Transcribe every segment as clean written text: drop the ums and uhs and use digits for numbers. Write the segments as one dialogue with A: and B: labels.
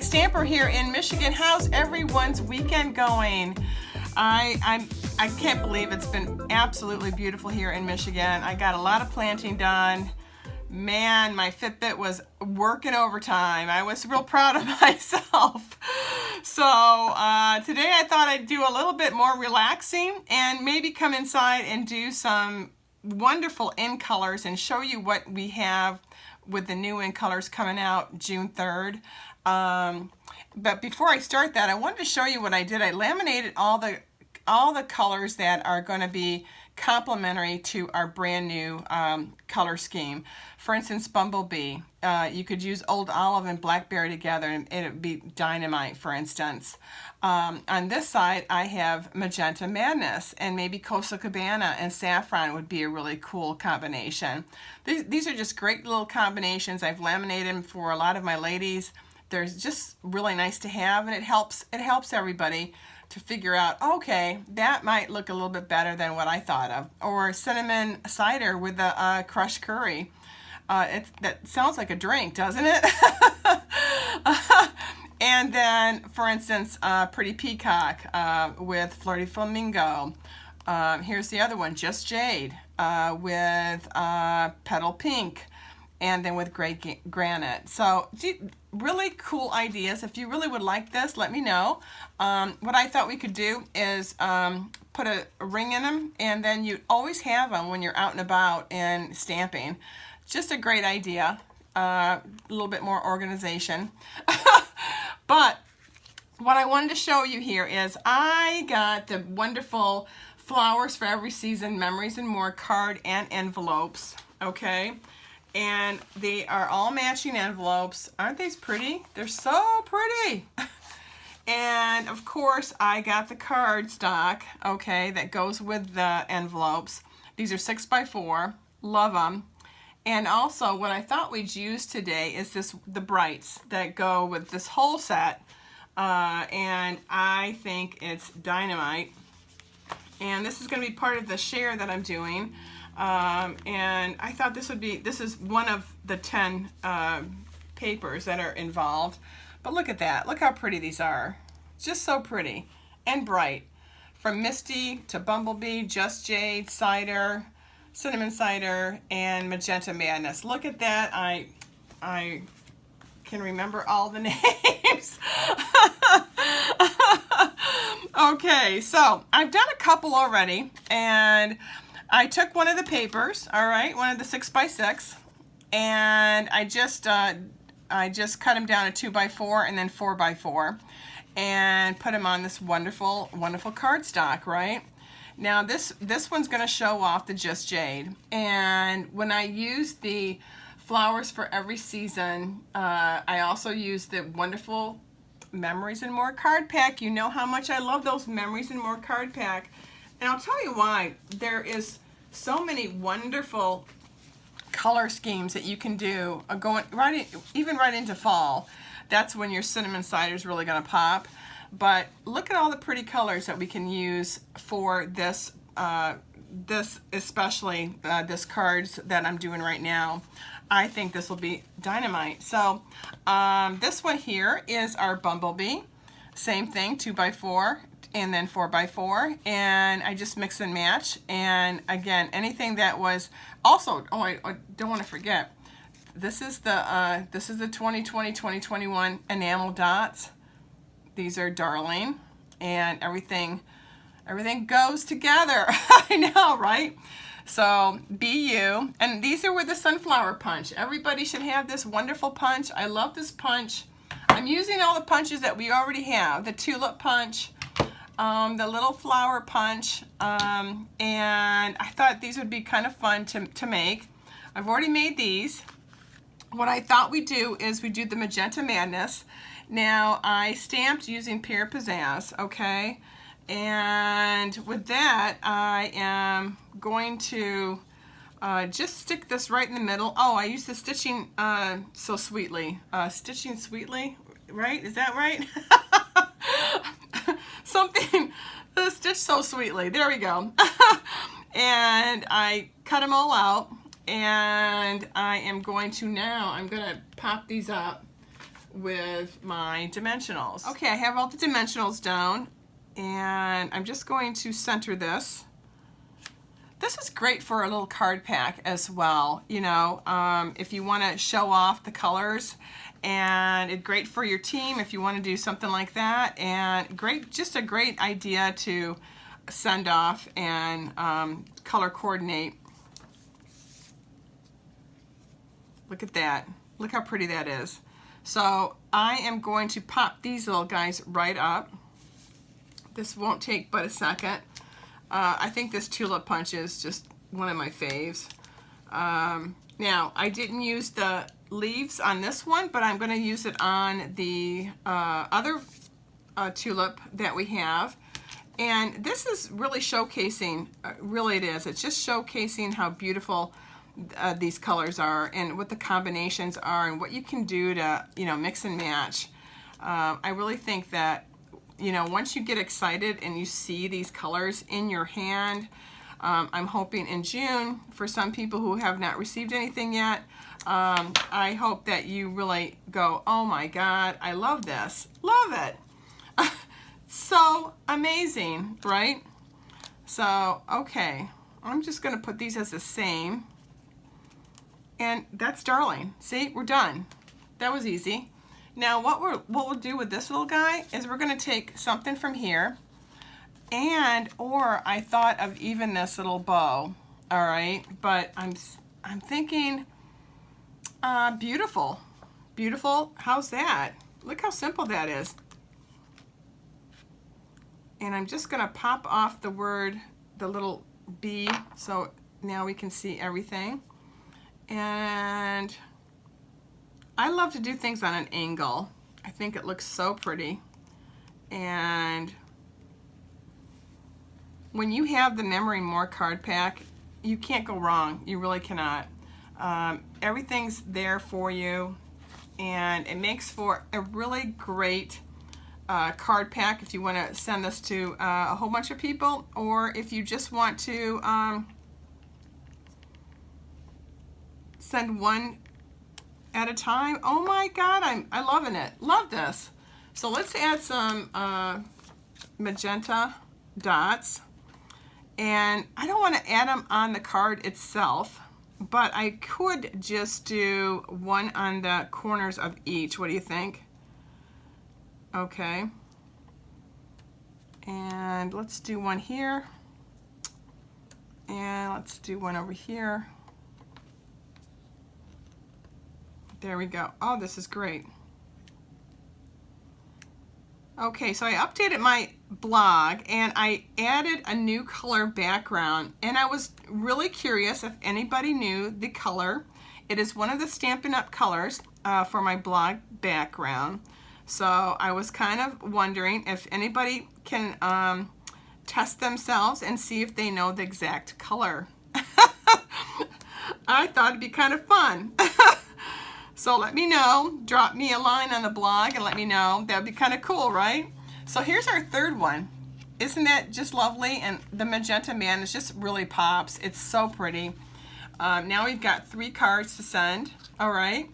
A: Stamper here in Michigan. How's everyone's weekend going? I can't believe it's been absolutely beautiful here in Michigan. I got a lot of planting done. Man, my Fitbit was working overtime. I was real proud of myself. So today I thought I'd do a little bit more relaxing and maybe come inside and do some wonderful in colors and show you what we have with the new in colors coming out June 3rd. But before I start that, I wanted to show you what I did. I laminated all the colors that are going to be complementary to our brand new color scheme. For instance, Bumblebee. You could use Old Olive and Blackberry together and it would be dynamite, for instance. On this side, I have Magenta Madness, and maybe Coastal Cabana and Saffron would be a really cool combination. These are just great little combinations. I've laminated them for a lot of my ladies. They're just really nice to have, and it helps everybody to figure out, okay, that might look a little bit better than what I thought of. Or cinnamon cider with the crushed curry. That sounds like a drink, doesn't it? And then, for instance, Pretty Peacock with Flirty Flamingo. Here's the other one, Just Jade with Petal Pink. And then with Gray Granite. So really cool ideas. If you really would like this, let me know. What I thought we could do is put a ring in them, and then you always have them when you're out and about and stamping. Just a great idea. A little bit more organization. But what I wanted to show you here is I got the wonderful Flowers for Every Season, Memories and More card and envelopes. Okay. And they are all matching envelopes. Aren't these pretty? They're so pretty. And of course, I got the card stock, okay, that goes with the envelopes. These are 6x4. Love them. And also, what I thought we'd use today is the brights that go with this whole set. And I think it's dynamite. And this is going to be part of the share that I'm doing. And I thought this is one of the 10 papers that are involved. But look at that. Look how pretty these are. Just so pretty and bright. From Misty to Bumblebee, Just Jade, Cider, Cinnamon Cider, and Magenta Madness. Look at that. I can remember all the names. Okay, so I've done a couple already, and I took one of the papers, all right, one of the 6x6, and I just cut them down to 2x4 and then 4x4, and put them on this wonderful cardstock, right? Now this one's going to show off the Just Jade, and when I use the Flowers for Every Season, I also use the wonderful Memories and More card pack. You know how much I love those Memories and More card pack. And I'll tell you why. There is so many wonderful color schemes that you can do going even right into fall. That's when your cinnamon cider is really going to pop. But look at all the pretty colors that we can use for this, especially this cards that I'm doing right now. I think this will be dynamite. So this one here is our Bumblebee. Same thing, 2x4. And then 4x4, and I just mix and match. And again, anything that was also, oh, I don't want to forget, this is the 2020-2021 enamel dots. These are darling, and everything goes together. I know, right? So be you. And these are with the sunflower punch. Everybody should have this wonderful punch. I love this punch. I'm using all the punches that we already have. The tulip punch, the little flower punch, and I thought these would be kind of fun to make. I've already made these. What I thought we'd do is we do the Magenta Madness. Now I stamped using Pear Pizzazz, okay? And with that, I am going to just stick this right in the middle. Oh, I used the stitching so sweetly. Stitching sweetly, right? Is that right? Something so sweetly. There we go. And I cut them all out, and I am going to now, I'm going to pop these up with my dimensionals. Okay, I have all the dimensionals down, and I'm just going to center this. This is great for a little card pack as well, you know, if you want to show off the colors, and it's great for your team if you want to do something like that, and great, just a great idea to send off and color coordinate. Look at that. Look how pretty that is. So I am going to pop these little guys right up. This won't take but a second. I think this tulip punch is just one of my faves. Now, I didn't use the leaves on this one, but I'm going to use it on the other tulip that we have. And this is really showcasing, really it is, it's just showcasing how beautiful these colors are and what the combinations are and what you can do to, you know, mix and match. I really think that, you know, once you get excited and you see these colors in your hand, I'm hoping in June, for some people who have not received anything yet, I hope that you really go, oh my God, I love this, love it. So amazing, right? So, okay, I'm just gonna put these as the same. And that's darling. See, we're done. That was easy. Now what we'll do with this little guy is we're gonna take something from here, or I thought of even this little bow, all right? But I'm thinking, beautiful. Beautiful, how's that? Look how simple that is. And I'm just gonna pop off the word, the little B, so now we can see everything. And I love to do things on an angle. I think it looks so pretty. And when you have the Memory More card pack, you can't go wrong. You really cannot. Everything's there for you, and it makes for a really great card pack if you want to send this to a whole bunch of people, or if you just want to send one at a time. Oh my God, I'm loving it. Love this. So let's add some magenta dots, and I don't want to add them on the card itself, but I could just do one on the corners of each. What do you think? Okay, and let's do one here, and let's do one over here. There we go. Oh, this is great. Okay, so I updated my blog and I added a new color background, and I was really curious if anybody knew the color. It is one of the Stampin' Up! Colors for my blog background. So I was kind of wondering if anybody can test themselves and see if they know the exact color. I thought it'd be kind of fun. So let me know, drop me a line on the blog and let me know. That'd be kind of cool, right? So here's our third one. Isn't that just lovely? And the Magenta Man is just really pops. It's so pretty. Now we've got 3 cards to send, all right?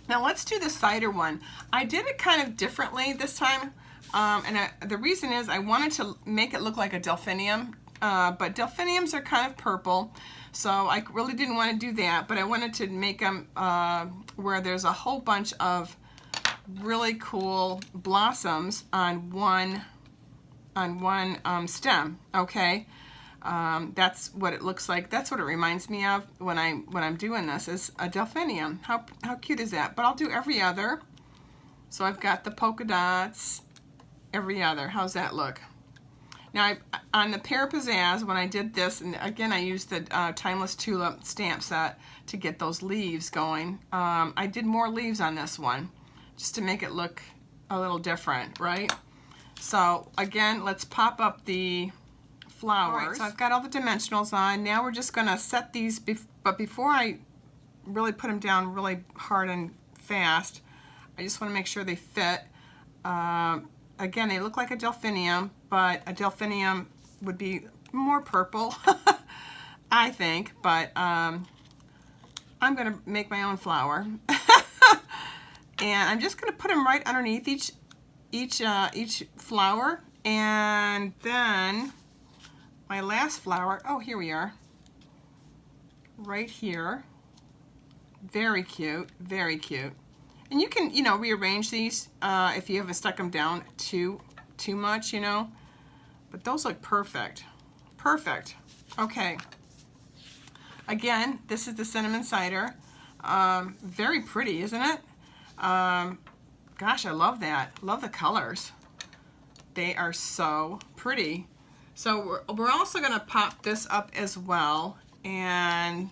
A: Now let's do the Cider one. I did it kind of differently this time, the reason is I wanted to make it look like a delphinium, but delphiniums are kind of purple, so I really didn't want to do that, but I wanted to make them where there's a whole bunch of really cool blossoms on one stem, okay? That's what it looks like. That's what it reminds me of when I'm doing this, is a delphinium. How cute is that? But I'll do every other. So I've got the polka dots, every other. How's that look? Now on the Pear Pizzazz, when I did this, and again I used the Timeless Tulip stamp set to get those leaves going. I did more leaves on this one just to make it look a little different, right? So again, let's pop up the flowers. All right, so I've got all the dimensionals on. Now we're just going to set these, but before I really put them down really hard and fast, I just want to make sure they fit. Again, they look like a delphinium, but a delphinium would be more purple, I think, but I'm gonna make my own flower. And I'm just gonna put them right underneath each flower, and then my last flower, oh, here we are, right here. Very cute, very cute. And you can, you know, rearrange these if you haven't stuck them down too much, you know. But those look perfect. Perfect. Okay. Again, this is the cinnamon cider. Very pretty, isn't it? Gosh, I love that. Love the colors. They are so pretty. So we're also going to pop this up as well. And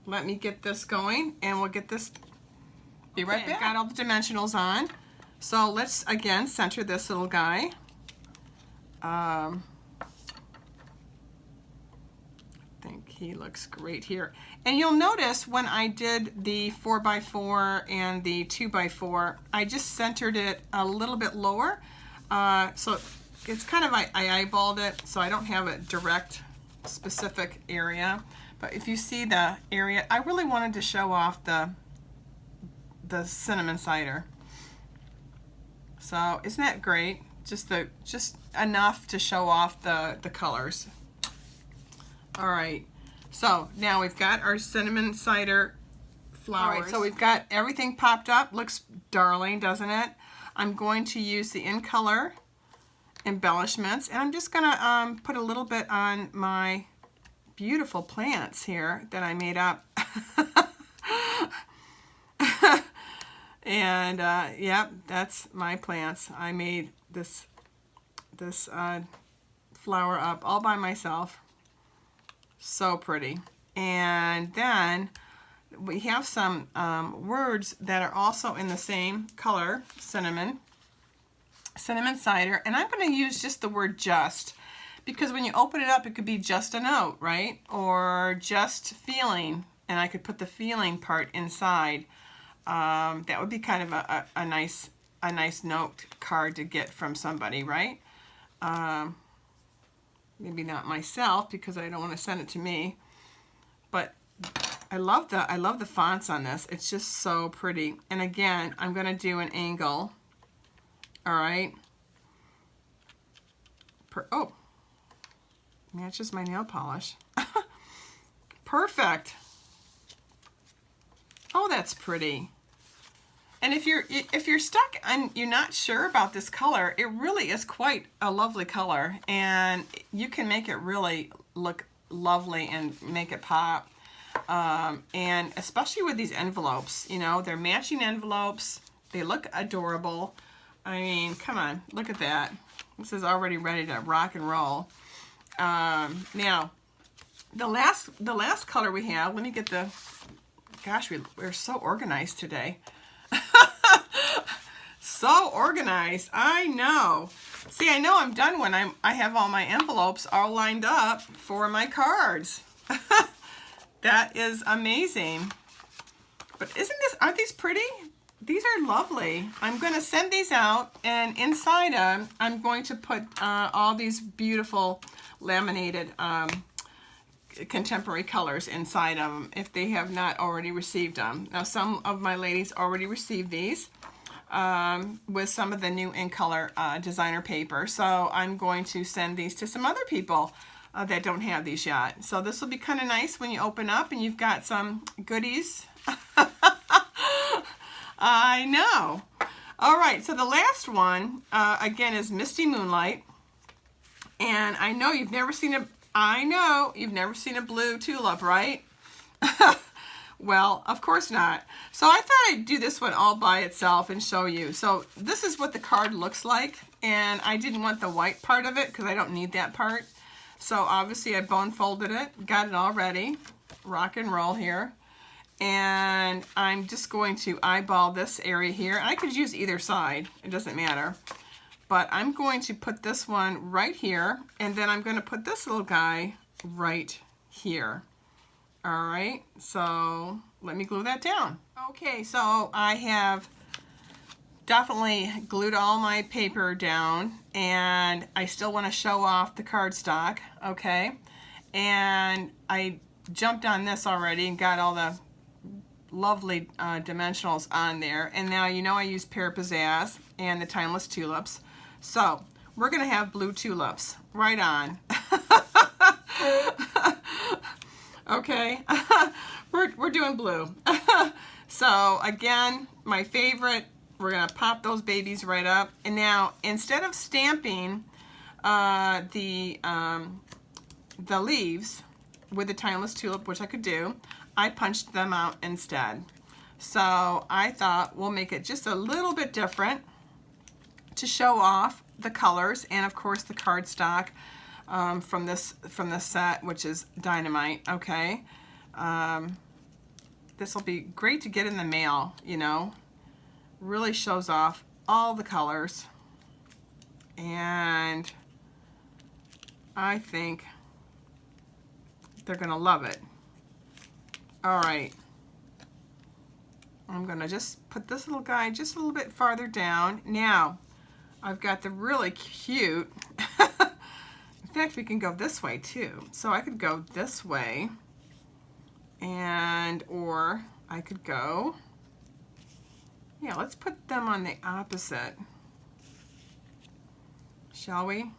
A: let me get this going, and we'll get this. Be right back. Got all the dimensionals on. So let's again center this little guy. I think he looks great here. And you'll notice when I did the 4x4 and the 2x4, I just centered it a little bit lower. So it's kind of, I eyeballed it, so I don't have a direct specific area. But if you see the area, I really wanted to show off the cinnamon cider. So isn't that great? Just enough to show off the colors. All right, so now we've got our cinnamon cider flowers. All right, so we've got everything popped up. Looks darling, doesn't it? I'm going to use the In Color embellishments, and I'm just gonna put a little bit on my beautiful plants here that I made up. And yep, that's my plants. I made this flower up all by myself. So pretty. And then we have some words that are also in the same color, cinnamon cider, and I'm going to use just the word just, because when you open it up, it could be just a note, right? Or just feeling, and I could put the feeling part inside. That would be kind of a nice note card to get from somebody, right? Maybe not myself, because I don't want to send it to me. But I love the fonts on this. It's just so pretty. And again, I'm going to do an angle. All right. Oh, matches my nail polish. Perfect. Oh, that's pretty. And if you're stuck and you're not sure about this color, it really is quite a lovely color, and you can make it really look lovely and make it pop. And especially with these envelopes, you know, they're matching envelopes. They look adorable. I mean, come on, look at that. This is already ready to rock and roll. Now, the last color we have. Let me get the. Gosh, we're so organized today. So organized, I know. See, I know I'm done when I have all my envelopes all lined up for my cards. That is amazing. But aren't these pretty? These are lovely. I'm going to send these out, and inside them, I'm going to put all these beautiful laminated contemporary colors inside of them if they have not already received them. Now, some of my ladies already received these with some of the new In Color designer paper. So I'm going to send these to some other people that don't have these yet. So this will be kind of nice when you open up and you've got some goodies. I know. All right, so the last one, again, is Misty Moonlight. And I know you've never seen a blue tulip, right? Well, of course not. So I thought I'd do this one all by itself and show you. So this is what the card looks like, and I didn't want the white part of it because I don't need that part. So obviously I bone folded it, got it all ready, rock and roll here. And I'm just going to eyeball this area here. I could use either side, it doesn't matter. But I'm going to put this one right here, and then I'm going to put this little guy right here. All right, so let me glue that down. Okay, so I have definitely glued all my paper down, and I still want to show off the cardstock, okay? And I jumped on this already and got all the lovely dimensionals on there. And now you know I use Pear Pizzazz and the Timeless Tulips. So we're gonna have blue tulips, right on. Okay, we're doing blue. So again, my favorite, we're gonna pop those babies right up. And now instead of stamping the leaves with the Timeless Tulip, which I could do, I punched them out instead. So I thought we'll make it just a little bit different to show off the colors and of course the cardstock from this set, which is dynamite. Okay, this will be great to get in the mail, you know. Really shows off all the colors, and I think they're gonna love it. All right, I'm gonna just put this little guy just a little bit farther down. Now I've got the really cute in fact, we can go this way too. So I could go this way, and or I could go, yeah, let's put them on the opposite, shall we?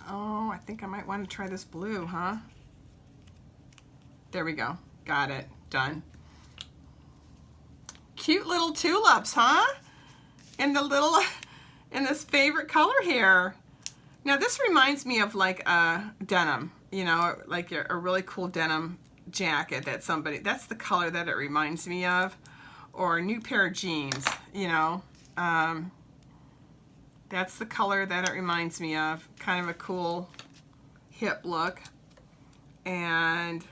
A: Oh, I think I might want to try this blue, huh? There we go. Got it. Done. Cute little tulips, huh? And the little, in this favorite color here. Now this reminds me of like a denim, you know, like a really cool denim jacket that somebody, that's the color that it reminds me of. Or a new pair of jeans, you know. That's the color that it reminds me of. Kind of a cool, hip look. And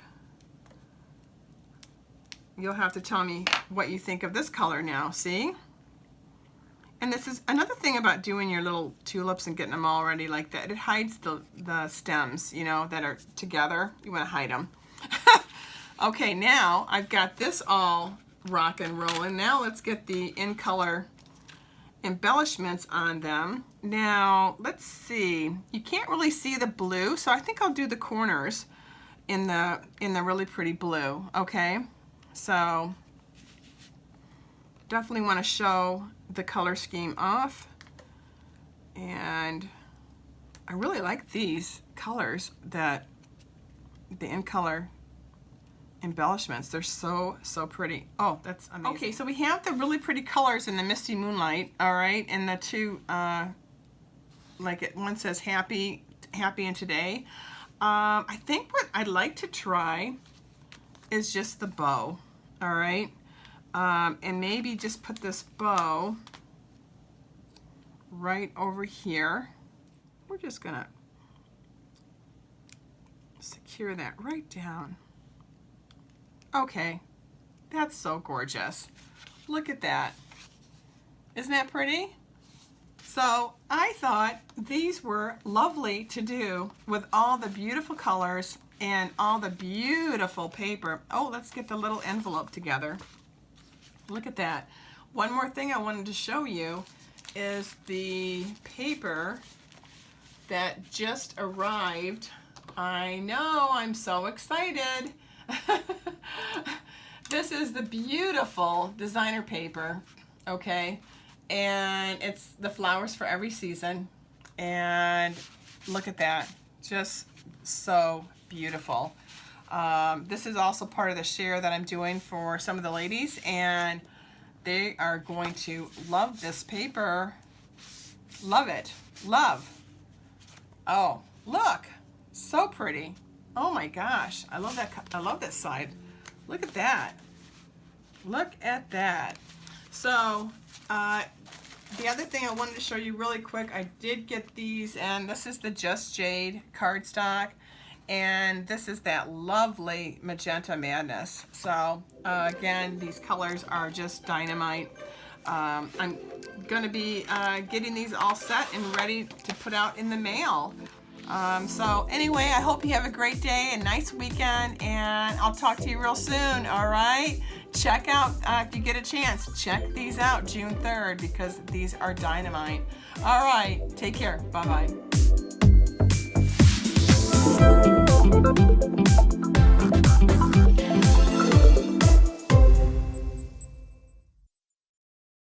A: you'll have to tell me what you think of this color now, see? And this is another thing about doing your little tulips and getting them all ready like that. It hides the stems, you know, that are together. You want to hide them. Okay, now I've got this all rock and rolling. Now let's get the in-color embellishments on them. Now, let's see. You can't really see the blue, so I think I'll do the corners in the really pretty blue, okay? So definitely want to show the color scheme off, and I really like these colors, that the in-color embellishments. They're so pretty. Oh, that's amazing. Okay, so we have the really pretty colors in the Misty Moonlight, all right, and the two, like one says happy and today. I think what I'd like to try is just the bow, all right? And maybe just put this bow right over here. We're just gonna secure that right down. Okay, that's so gorgeous. Look at that. Isn't that pretty? So I thought these were lovely to do with all the beautiful colors and all the beautiful paper. Oh, let's get the little envelope together. Look at that. One more thing I wanted to show you is the paper that just arrived. I know, I'm so excited. This is the beautiful designer paper, okay? And it's the flowers for every season. And look at that, just so beautiful. This is also part of the share that I'm doing for some of the ladies, and they are going to love this paper. Love it. Love. Oh, look. So pretty. Oh my gosh. I love that. I love this side. Look at that. Look at that. So, the other thing I wanted to show you really quick, I did get these, and this is the Just Jade cardstock. And this is that lovely Magenta Madness. So again, these colors are just dynamite. I'm going to be getting these all set and ready to put out in the mail. So anyway, I hope you have a great day, a nice weekend, and I'll talk to you real soon, all right? check out, if you get a chance, check these out June 3rd because these are dynamite. All right, take care. Bye-bye.